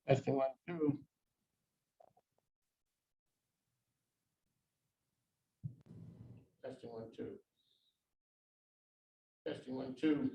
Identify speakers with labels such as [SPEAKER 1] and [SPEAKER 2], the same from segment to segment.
[SPEAKER 1] Testing 1, 2. Testing 1, 2. Testing 1, 2.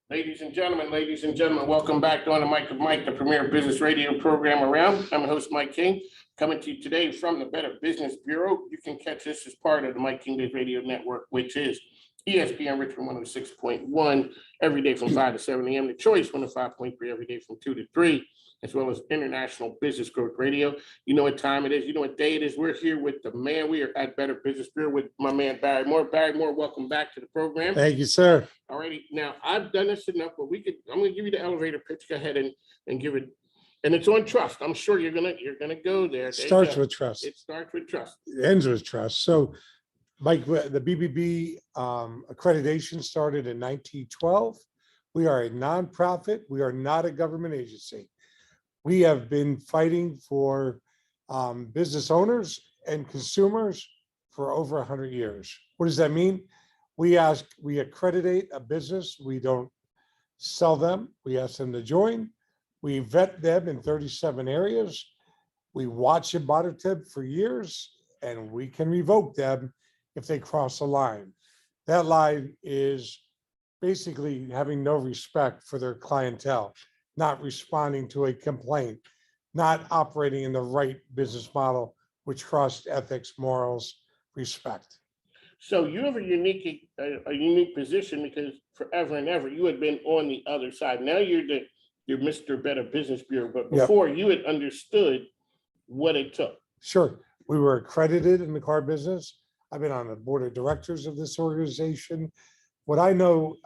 [SPEAKER 1] Ladies and gentlemen, welcome back to On the Mic with Mike, the premier business radio program around. I'm your host, Mike King, coming to you today from the Better Business Bureau. You can catch this as part of the Mike King Radio Network, which is ESPN Richmond 106.1 every day from 5 to 7 a.m. The Choice 105.3 every day from 2 to 3, as well as International Business Growth Radio. You know what time it is. You know what day it is. We're here with the man. We are at Better Business Bureau with my man, Barry Moore. Barry Moore, welcome back to the program.
[SPEAKER 2] Thank you, sir.
[SPEAKER 1] All righty. Now, I've done this enough, but I'm going to give you the elevator pitch. Go ahead and give it. And it's on trust. I'm sure you're gonna go there.
[SPEAKER 2] It starts with trust.
[SPEAKER 1] It starts with trust.
[SPEAKER 2] It ends with trust. So, Mike, the BBB accreditation started in 1912. We are a nonprofit. We are not a government agency. We have been fighting for business owners and consumers for over 100 years. What does that mean? We accreditate a business. We don't sell them. We ask them to join. We vet them in 37 areas. We watch and monitor them for years, and we can revoke them if they cross a line. That line is basically having no respect for their clientele, not responding to a complaint, not operating in the right business model with trust, ethics, morals, respect.
[SPEAKER 1] So you have a unique position because forever and ever you had been on the other side. Now you're Mr. Better Business Bureau, but before you had understood what it took.
[SPEAKER 2] Sure. We were accredited in the car business. I've been on the board of directors of this organization. What I know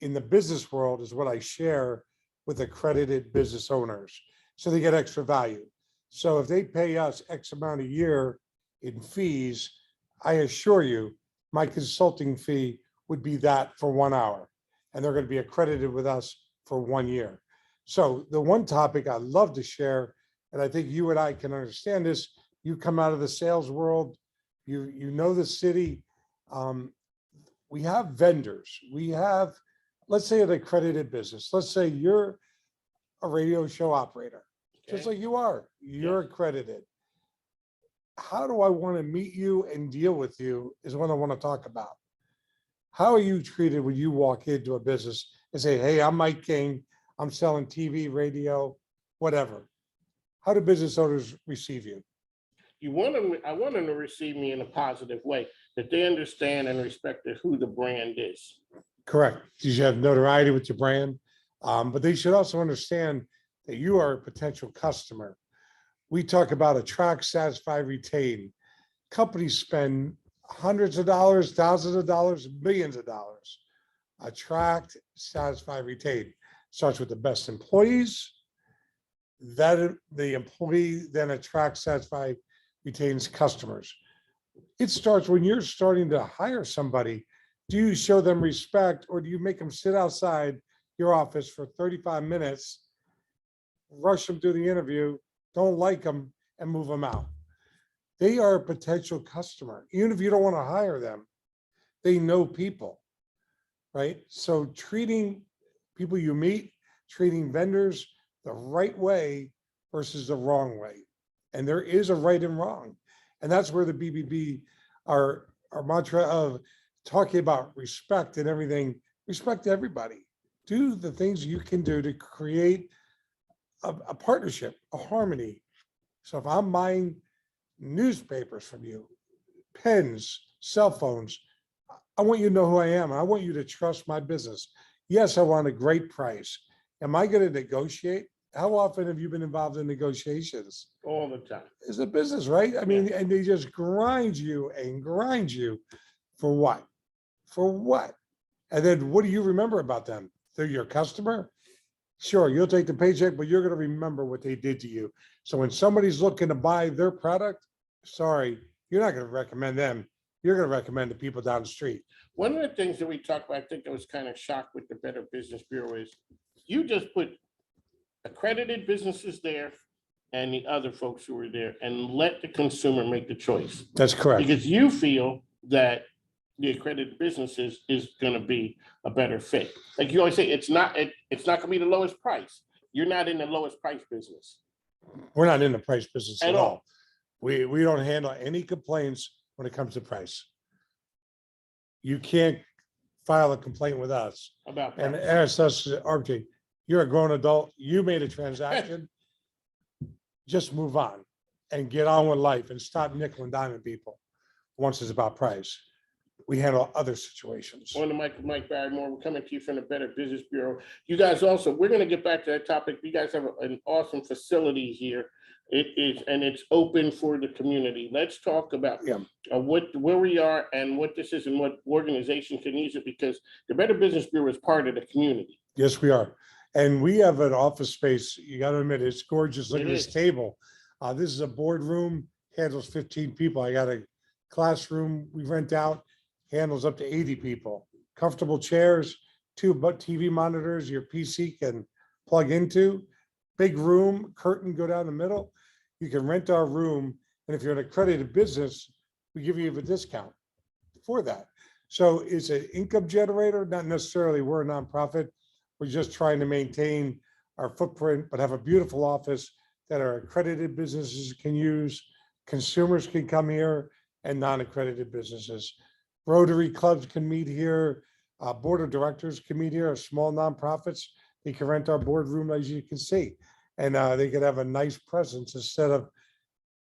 [SPEAKER 2] in the business world is what I share with accredited business owners. So they get extra value. So if they pay us X amount a year in fees, I assure you, my consulting fee would be that for 1 hour. And they're going to be accredited with us for 1 year. So the one topic I love to share, and I think you and I can understand this, you come out of the sales world, you know the city. We have vendors. We have, let's say, an accredited business. Let's say you're a radio show operator, just like you are. You're accredited. How do I want to meet you and deal with you is what I want to talk about. How are you treated when you walk into a business and say, hey, I'm Mike King. I'm selling TV, radio, whatever. How do business owners receive you?
[SPEAKER 1] I want them to receive me in a positive way, that they understand and respect who the brand is.
[SPEAKER 2] Correct. You should have notoriety with your brand, but they should also understand that you are a potential customer. We talk about attract, satisfy, retain. Companies spend hundreds of dollars, thousands of dollars, millions of dollars. Attract, satisfy, retain. Starts with the best employees. That the employee then attracts, satisfy, retains customers. It starts when you're starting to hire somebody. Do you show them respect, or do you make them sit outside your office for 35 minutes, rush them through the interview, don't like them, and move them out? They are a potential customer. Even if you don't want to hire them, they know people, right? So treating people you meet, treating vendors the right way versus the wrong way. And there is a right and wrong. And that's where the BBB, our mantra of talking about respect and everything, respect everybody. Do the things you can do to create a partnership, a harmony. So if I'm buying newspapers from you, pens, cell phones, I want you to know who I am. I want you to trust my business. Yes, I want a great price. Am I going to negotiate? How often have you been involved in negotiations?
[SPEAKER 1] All the time.
[SPEAKER 2] It's a business, right? I mean, and they just grind you for what? For what? And then what do you remember about them? They're your customer? Sure, you'll take the paycheck, but you're going to remember what they did to you. So when somebody's looking to buy their product, sorry, you're not going to recommend them. You're going to recommend the people down the street.
[SPEAKER 1] One of the things that we talked about, I think I was kind of shocked with the Better Business Bureau, is you just put accredited businesses there and the other folks who were there and let the consumer make the choice.
[SPEAKER 2] That's correct.
[SPEAKER 1] Because you feel that the accredited businesses is going to be a better fit. Like you always say, it's not going to be the lowest price. You're not in the lowest price business
[SPEAKER 2] We're not in the price business
[SPEAKER 1] at
[SPEAKER 2] at
[SPEAKER 1] all.
[SPEAKER 2] all. We don't handle any complaints when it comes to price. You can't file a complaint with us
[SPEAKER 1] About
[SPEAKER 2] and
[SPEAKER 1] price.
[SPEAKER 2] ask us, RJ, you're a grown adult, you made a transaction. Just move on and get on with life and stop nickel and diming people once it's about price. We handle other situations.
[SPEAKER 1] On the mic, Mike Barrymore, we're coming to you from the Better Business Bureau. You guys also, we're going to get back to that topic. You guys have an awesome facility here. It is, and it's open for the community. Let's talk about
[SPEAKER 2] Yeah.
[SPEAKER 1] where we are and what this is and what organization can use it, because the Better Business Bureau is part of the community.
[SPEAKER 2] Yes, we are. And we have an office space. You got to admit, it's gorgeous. Look
[SPEAKER 1] It
[SPEAKER 2] at this
[SPEAKER 1] is.
[SPEAKER 2] table. This is a boardroom, handles 15 people. I got a classroom we rent out, handles up to 80 people. Comfortable chairs, 2 TV monitors your PC can plug into. Big room, curtain go down the middle. You can rent our room. And if you're an accredited business, we give you a discount for that. So it's an income generator, not necessarily we're a nonprofit. We're just trying to maintain our footprint, but have a beautiful office that our accredited businesses can use. Consumers can come here and non-accredited businesses. Rotary clubs can meet here. Board of directors can meet here, small nonprofits. They can rent our boardroom, as you can see. And they could have a nice presence instead of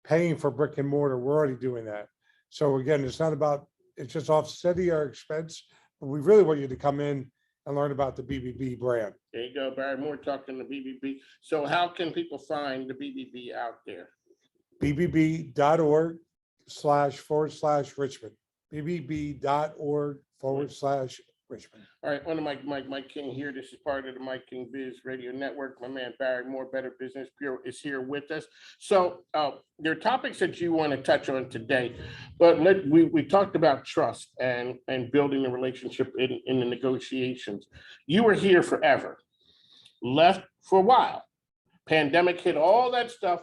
[SPEAKER 2] paying for brick and mortar. We're already doing that. So again, it's not about, it's just offsetting our expense, but we really want you to come in and learn about the BBB brand.
[SPEAKER 1] There you go, Barry Moore talking to BBB. So how can people find the BBB out there?
[SPEAKER 2] bbb.org//Richmond. bbb.org/Richmond.
[SPEAKER 1] All right, on the mic, Mike King here. This is part of the Mike King Biz Radio Network. My man Barry Moore, Better Business Bureau, is here with us. So there are topics that you want to touch on today, but we talked about trust and building a relationship in the negotiations. You were here forever, left for a while. Pandemic hit, all that stuff.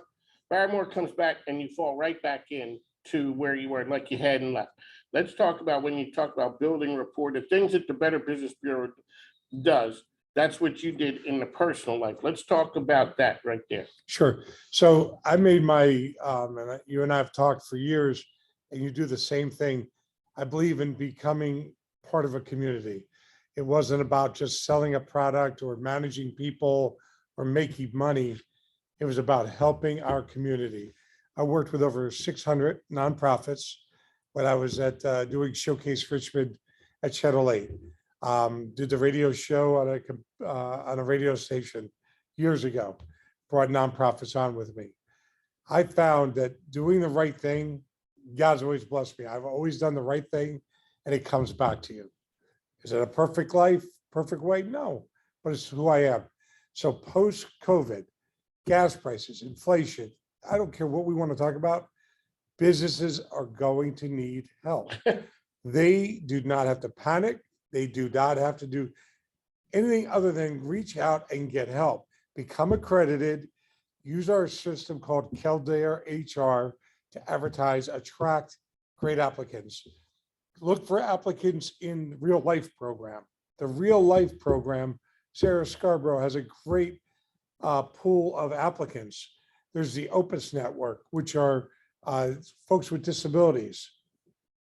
[SPEAKER 1] Barry Moore comes back and you fall right back in to where you were, like you hadn't left. Let's talk about, when you talk about building rapport, the things that the Better Business Bureau does. That's what you did in the personal life. Let's talk about that right there.
[SPEAKER 2] Sure. So I made my, you and I have talked for years, and you do the same thing. I believe in becoming part of a community. It wasn't about just selling a product or managing people or making money. It was about helping our community. I worked with over 600 nonprofits when I was at doing Showcase Richmond at Channel 8. Did the radio show on a radio station years ago, brought nonprofits on with me. I found that doing the right thing, God's always blessed me. I've always done the right thing, and it comes back to you. Is it a perfect life, perfect way? No, but it's who I am. So post-COVID, gas prices, inflation, I don't care what we want to talk about, businesses are going to need help. They do not have to panic. They do not have to do anything other than reach out and get help. Become accredited, use our system called Kildare HR to advertise, attract great applicants. Look for applicants in real life program. The real life program, Sarah Scarborough has a great pool of applicants. There's the Opus Network, which are folks with disabilities.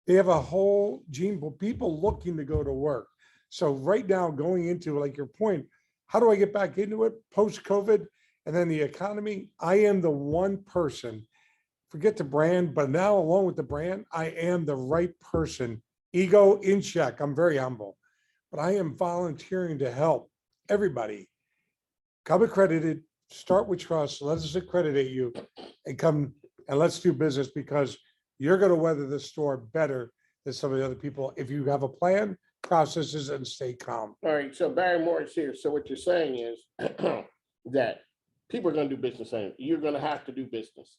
[SPEAKER 2] They have a whole gene pool, people looking to go to work. So right now, going into, like your point, how do I get back into it post-COVID and then the economy? I am the one person, forget the brand, but now along with the brand, I am the right person. Ego in check. I'm very humble, but I am volunteering to help everybody. Come accredited, start with trust, let us accreditate you, and come and let's do business, because you're going to weather the storm better than some of the other people if you have a plan, processes, and stay calm.
[SPEAKER 1] All right, so Barry Moore is here. So what you're saying is that people are going to do business, and you're going to have to do business.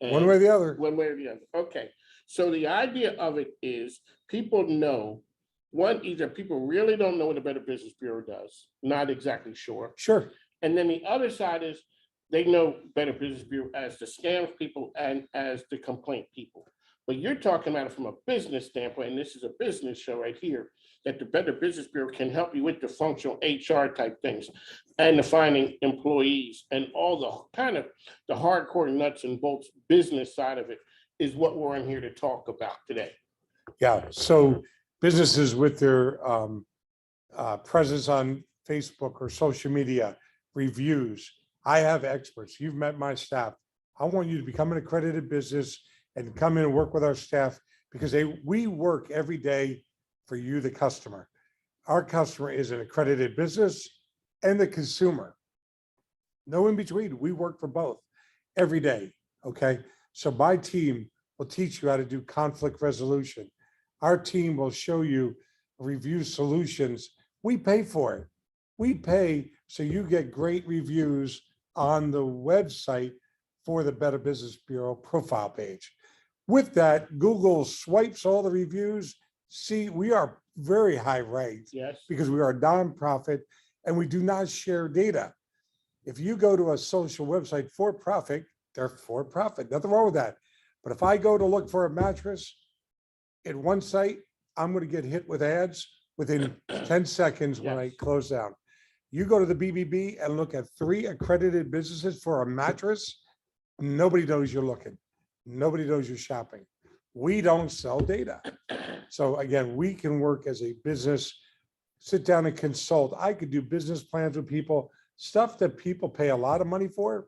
[SPEAKER 2] One way or the other.
[SPEAKER 1] One way or the other. Okay. So the idea of it is people know, one, either people really don't know what the Better Business Bureau does, not exactly sure.
[SPEAKER 2] Sure.
[SPEAKER 1] And then the other side is they know Better Business Bureau as the scam people and as the complaint people. But you're talking about it from a business standpoint, and this is a business show right here, that the Better Business Bureau can help you with the functional HR type things and the finding employees and all the kind of the hardcore nuts and bolts business side of it is what we're in here to talk about today.
[SPEAKER 2] Yeah, so businesses with their presence on Facebook or social media, reviews. I have experts. You've met my staff. I want you to become an accredited business and come in and work with our staff because we work every day for you, the customer. Our customer is an accredited business and the consumer. No in between. We work for both every day. Okay. So my team will teach you how to do conflict resolution. Our team will show you review solutions. We pay for it. We pay so you get great reviews on the website for the Better Business Bureau profile page. With that, Google swipes all the reviews. See, we are very high ranked.
[SPEAKER 1] Yes.
[SPEAKER 2] Because we are a nonprofit and we do not share data. If you go to a social website for profit, they're for profit. Nothing wrong with that. But if I go to look for a mattress in one site, I'm going to get hit with ads within 10 seconds when I close down. You go to the BBB and look at 3 accredited businesses for a mattress, nobody knows you're looking. Nobody knows you're shopping. We don't sell data. So again, we can work as a business, sit down and consult. I could do business plans with people, stuff that people pay a lot of money for.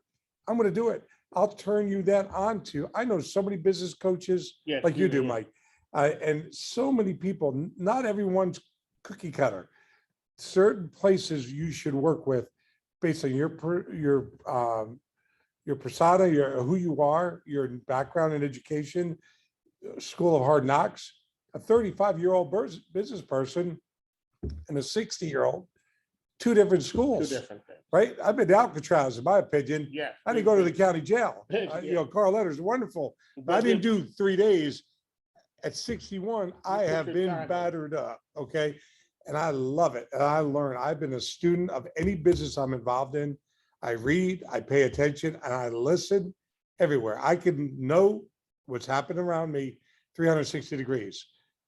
[SPEAKER 2] I'm going to do it. I'll turn you that on to. I know so many business coaches like you do, Mike, and so many people, not everyone's cookie cutter. Certain places you should work with based on your persona, who you are, your background and education, school of hard knocks. A 35-year-old business person and a 60-year-old, 2 different schools.
[SPEAKER 1] 2 different things.
[SPEAKER 2] Right? I've been to Alcatraz, in my opinion.
[SPEAKER 1] Yeah.
[SPEAKER 2] I didn't go to the county jail. Carl Letter's wonderful. But I didn't do 3 days. At 61, I have been battered up. Okay. And I love it. And I learn. I've been a student of any business I'm involved in. I read, I pay attention, and I listen everywhere. I can know what's happening around me 360 degrees.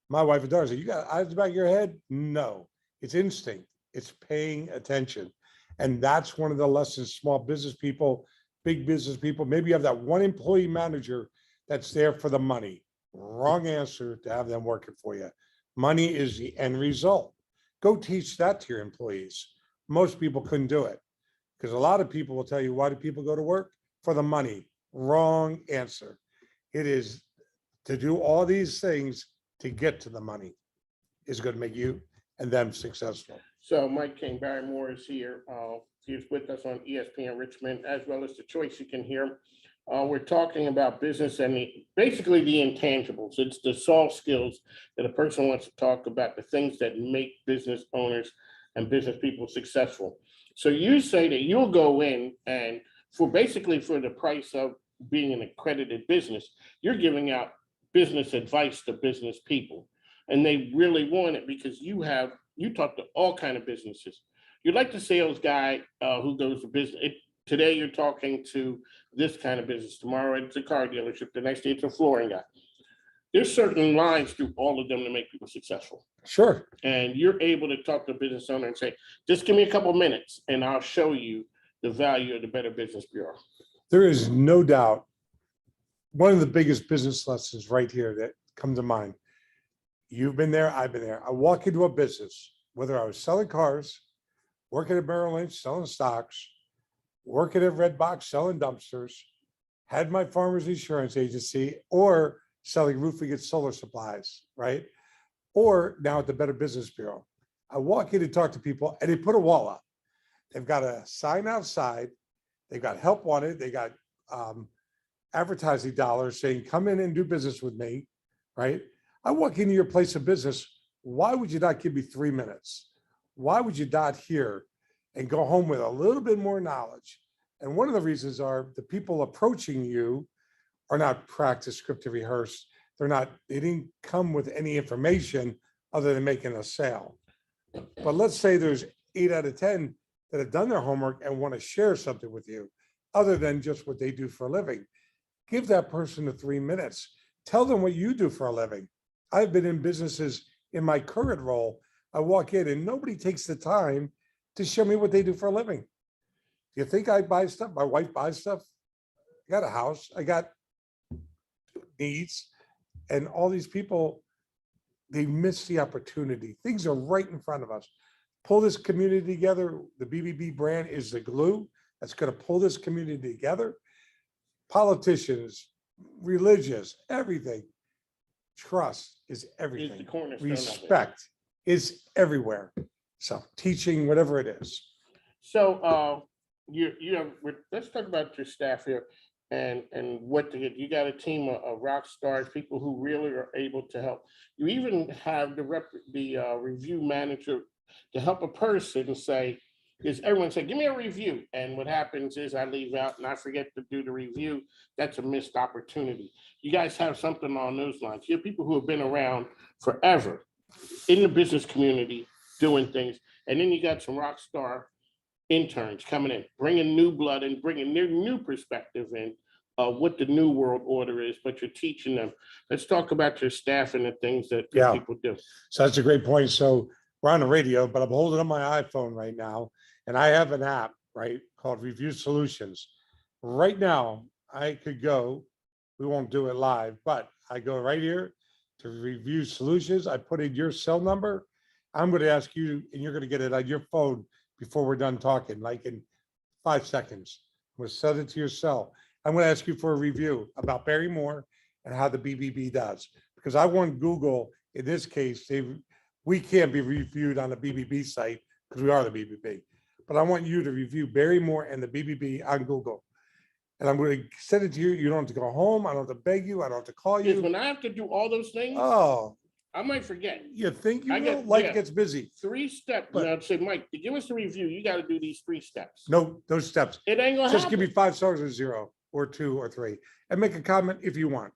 [SPEAKER 2] My wife and daughter say, "You got eyes in the back of your head?" No, it's instinct. It's paying attention. And that's one of the lessons small business people, big business people, maybe you have that one employee manager that's there for the money. Wrong answer to have them working for you. Money is the end result. Go teach that to your employees. Most people couldn't do it because a lot of people will tell you, why do people go to work? For the money. Wrong answer. It is to do all these things to get to the money is going to make you and them successful.
[SPEAKER 1] So Mike King, Barry Moore is here. He's with us on ESPN Richmond, as well as the choice you can hear. We're talking about business and basically the intangibles. It's the soft skills that a person wants to talk about, the things that make business owners and business people successful. So you say that you'll go in and for the price of being an accredited business, you're giving out business advice to business people. And they really want it because you talk to all kinds of businesses. You're like the sales guy who goes to business. Today you're talking to this kind of business. Tomorrow it's a car dealership. The next day it's a flooring guy. There's certain lines through all of them to make people successful.
[SPEAKER 2] Sure.
[SPEAKER 1] And you're able to talk to a business owner and say, just give me a couple minutes and I'll show you the value of the Better Business Bureau.
[SPEAKER 2] There is no doubt. One of the biggest business lessons right here that come to mind. You've been there, I've been there. I walk into a business, whether I was selling cars, working at Merrill Lynch, selling stocks, working at Redbox, selling dumpsters, had my farmer's insurance agency, or selling roofing and solar supplies, right? Or now at the Better Business Bureau. I walk in and talk to people and they put a wall up. They've got a sign outside. They've got help wanted. They got advertising dollars saying, come in and do business with me, right? I walk into your place of business. Why would you not give me 3 minutes? Why would you not hear and go home with a little bit more knowledge? And one of the reasons are the people approaching you are not practiced, scripted, rehearsed. They didn't come with any information other than making a sale. But let's say there's 8 out of 10 that have done their homework and want to share something with you other than just what they do for a living. Give that person the 3 minutes. Tell them what you do for a living. I've been in businesses in my current role. I walk in and nobody takes the time to show me what they do for a living. Do you think I buy stuff? My wife buys stuff. I got a house. I got needs. And all these people, they miss the opportunity. Things are right in front of us. Pull this community together. The BBB brand is the glue that's going to pull this community together. Politicians, religious, everything. Trust is
[SPEAKER 1] Is the
[SPEAKER 2] everything.
[SPEAKER 1] cornerstone of it.
[SPEAKER 2] Respect is everywhere. So teaching, whatever it is.
[SPEAKER 1] So, let's talk about your staff here and what to get. You got a team of rock stars, people who really are able to help. You even have the review manager to help a person say, because everyone said, give me a review. And what happens is I leave out and I forget to do the review. That's a missed opportunity. You guys have something on those lines. You have people who have been around forever in the business community doing things. And then you got some rock star interns coming in, bringing new blood and bringing their new perspective in what the new world order is, but you're teaching them. Let's talk about your staff and the things that
[SPEAKER 2] Yeah.
[SPEAKER 1] people do.
[SPEAKER 2] So that's a great point. So we're on the radio, but I'm holding on my iPhone right now. And I have an app, right, called Review Solutions. Right now, I could go, we won't do it live, but I go right here to Review Solutions. I put in your cell number. I'm going to ask you, and you're going to get it on your phone before we're done talking, like in 5 seconds. I'm going to set it to your cell. I'm going to ask you for a review about Barry Moore and how the BBB does, because I want Google, in this case, we can't be reviewed on the BBB site because we are the BBB. But I want you to review Barry Moore and the BBB on Google. And I'm going to send it to you. You don't have to go home. I don't have to beg you. I don't have to call
[SPEAKER 1] Because
[SPEAKER 2] you.
[SPEAKER 1] when I have to do all those things,
[SPEAKER 2] Oh,
[SPEAKER 1] I might forget.
[SPEAKER 2] you think you
[SPEAKER 1] I
[SPEAKER 2] will?
[SPEAKER 1] get-
[SPEAKER 2] Life
[SPEAKER 1] yeah.
[SPEAKER 2] gets busy.
[SPEAKER 1] 3 steps.
[SPEAKER 2] But-
[SPEAKER 1] And I'd say, Mike, to give us a review, you got to do these 3 steps.
[SPEAKER 2] No, those steps.
[SPEAKER 1] It ain't gonna
[SPEAKER 2] Just
[SPEAKER 1] happen.
[SPEAKER 2] give me 5 stars or 0 or 2 or 3 and make a comment if you want.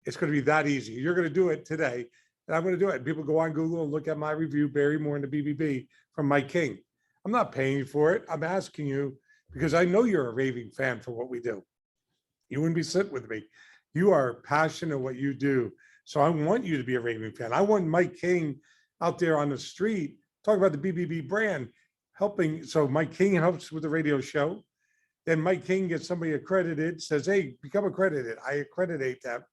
[SPEAKER 2] It's going to be that easy. You're going to do it today. And I'm going to do it. And people go on Google and look at my review, Barry Moore and the BBB from Mike King. I'm not paying you for it. I'm asking you because I know you're a raving fan for what we do. You wouldn't be sitting with me. You are passionate what you do. So I want you to be a raving fan. I want Mike King out there on the street talking about the BBB brand, helping. So Mike King helps with the radio show. Then Mike King gets somebody accredited, says, hey, become accredited. I accreditate them.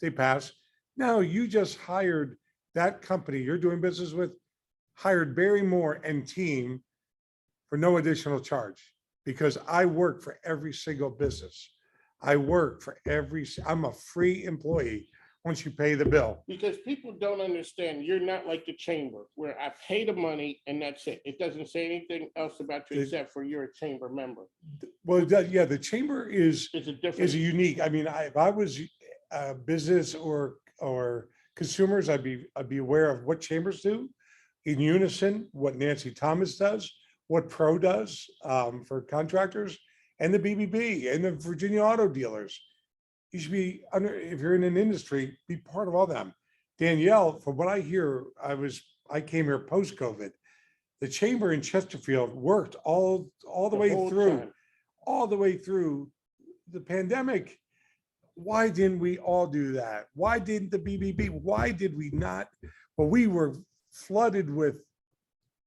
[SPEAKER 2] They pass. Now you just hired that company you're doing business with, hired Barry Moore and team for no additional charge because I work for every single business. I work for I'm a free employee once you pay the bill.
[SPEAKER 1] Because people don't understand, you're not like the chamber where I pay the money and that's it. It doesn't say anything else about you except for you're a chamber member.
[SPEAKER 2] Well, yeah, the chamber is
[SPEAKER 1] It's a different.
[SPEAKER 2] a unique. I mean, if I was a business or consumers, I'd be aware of what chambers do in unison, what Nancy Thomas does, what Pro does for contractors, and the BBB and the Virginia auto dealers. You should be if you're in an industry, be part of all them. Danielle, from what I hear, I came here post-COVID. The chamber in Chesterfield worked all the way
[SPEAKER 1] whole
[SPEAKER 2] through,
[SPEAKER 1] time.
[SPEAKER 2] all the way through the pandemic. Why didn't we all do that? Why didn't the BBB? Why did we not? Well, we were flooded with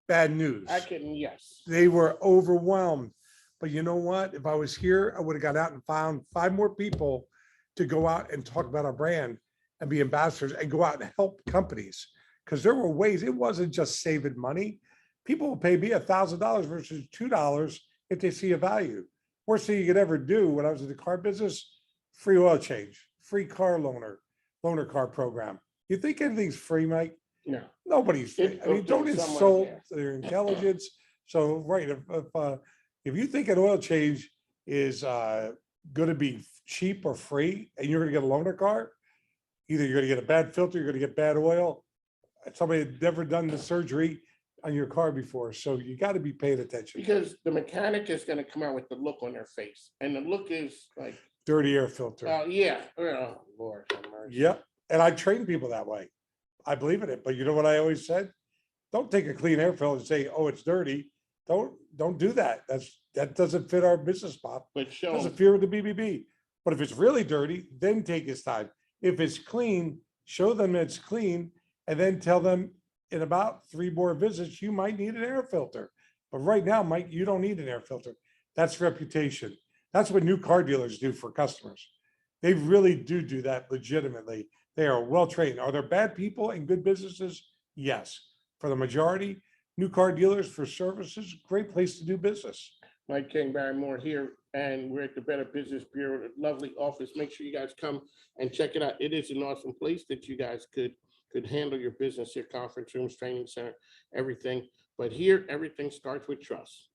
[SPEAKER 2] bad news.
[SPEAKER 1] Yes.
[SPEAKER 2] They were overwhelmed. But you know what? If I was here, I would have got out and found 5 more people to go out and talk about our brand and be ambassadors and go out and help companies. Because there were ways, it wasn't just saving money. People will pay me $1,000 versus $2 if they see a value. Worst thing you could ever do when I was in the car business, free oil change, free car loaner car program. You think anything's free, Mike?
[SPEAKER 1] No.
[SPEAKER 2] Nobody's free. I mean, don't insult their intelligence. So, right, if you think an oil change is going to be cheap or free and you're going to get a loaner car, either you're going to get a bad filter, you're going to get bad oil. Somebody had never done the surgery on your car before. So you got to be paying attention.
[SPEAKER 1] Because the mechanic is going to come out with the look on their face. And the look is like,
[SPEAKER 2] dirty air filter.
[SPEAKER 1] yeah. Oh, Lord have mercy.
[SPEAKER 2] Yep. And I train people that way. I believe in it. But you know what I always said? Don't take a clean air filter and say, oh, it's dirty. Don't do that. That doesn't fit our business model.
[SPEAKER 1] But show
[SPEAKER 2] Doesn't fit with the BBB. But if it's really dirty, then take his time. If it's clean, show them it's clean, and then tell them in about 3 more visits, you might need an air filter. But right now, Mike, you don't need an air filter. That's reputation. That's what new car dealers do for customers. They really do that legitimately. They are well trained. Are there bad people in good businesses? Yes. For the majority, new car dealers for services, great place to do business.
[SPEAKER 1] Mike King, Barry Moore here, and we're at the Better Business Bureau, a lovely office. Make sure you guys come and check it out. It is an awesome place that you guys could handle your business, your conference rooms, training center, everything. But here, everything starts with trust.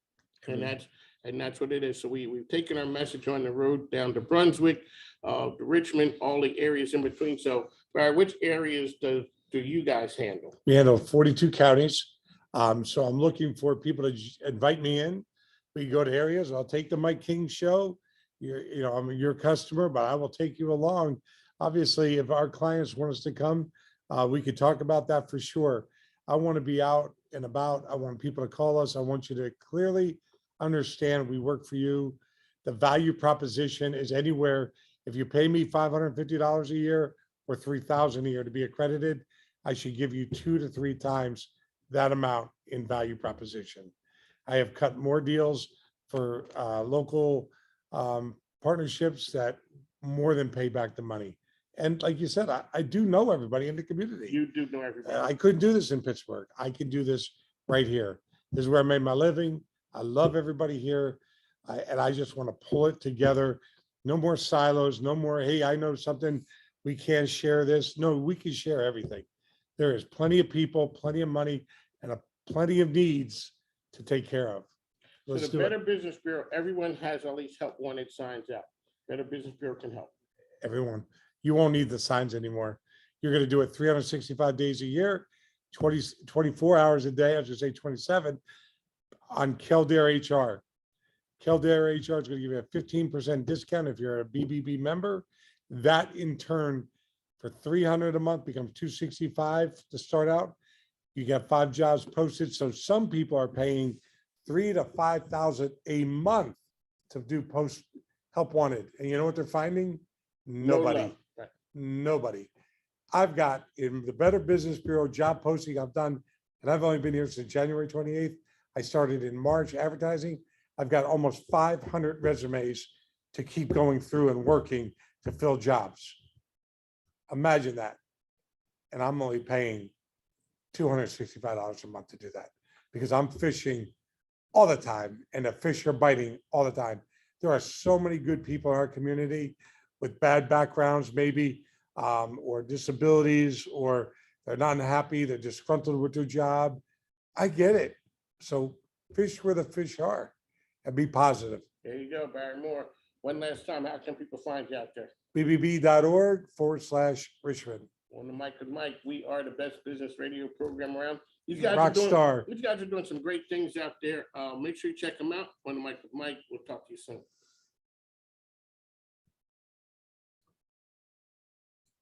[SPEAKER 1] And that's what it is. So we've taken our message on the road down to Brunswick, to Richmond, all the areas in between. So Barry, which areas do you guys handle?
[SPEAKER 2] We handle 42 counties. So I'm looking for people to invite me in. We go to areas. I'll take the Mike King show. I'm your customer, but I will take you along. Obviously, if our clients want us to come, we could talk about that for sure. I want to be out and about. I want people to call us. I want you to clearly understand we work for you. The value proposition is anywhere. If you pay me $550 a year or $3,000 a year to be accredited, I should give you 2 to 3 times that amount in value proposition. I have cut more deals for local partnerships that more than pay back the money. And like you said, I do know everybody in the community.
[SPEAKER 1] You do know everybody.
[SPEAKER 2] I couldn't do this in Pittsburgh. I can do this right here. This is where I made my living. I love everybody here. And I just want to pull it together. No more silos, no more, hey, I know something, we can't share this. No, we can share everything. There is plenty of people, plenty of money, and plenty of needs to take care of.
[SPEAKER 1] So
[SPEAKER 2] Let's
[SPEAKER 1] the
[SPEAKER 2] do it.
[SPEAKER 1] Better Business Bureau, everyone has at least help wanted signs out. Better Business Bureau can help.
[SPEAKER 2] Everyone, you won't need the signs anymore. You're going to do it 365 days a year, 24 hours a day. I should say 27 on Kildare HR. Kildare HR is going to give you a 15% discount if you're a BBB member. That in turn, for $300 a month becomes $265 to start out. You get 5 jobs posted. So some people are paying $3,000 to $5,000 a month to do post help wanted. And you know what they're finding? Nobody.
[SPEAKER 1] love. Right.
[SPEAKER 2] Nobody. I've got in the Better Business Bureau job posting I've done, and I've only been here since January 28th. I started in March advertising. I've got almost 500 resumes to keep going through and working to fill jobs. Imagine that. And I'm only paying $265 a month to do that because I'm fishing all the time and the fish are biting all the time. There are so many good people in our community with bad backgrounds, maybe, or disabilities, or they're not happy, they're disgruntled with their job. I get it. So fish where the fish are and be positive.
[SPEAKER 1] There you go, Barry Moore. One last time, how can people find you out there?
[SPEAKER 2] BBB.org/Richmond.
[SPEAKER 1] On the mic with Mike, we are the best business radio program around. These guys
[SPEAKER 2] Rockstar.
[SPEAKER 1] These guys are doing some great things out there. Make sure you check them out. On the mic with Mike, we'll talk to you soon.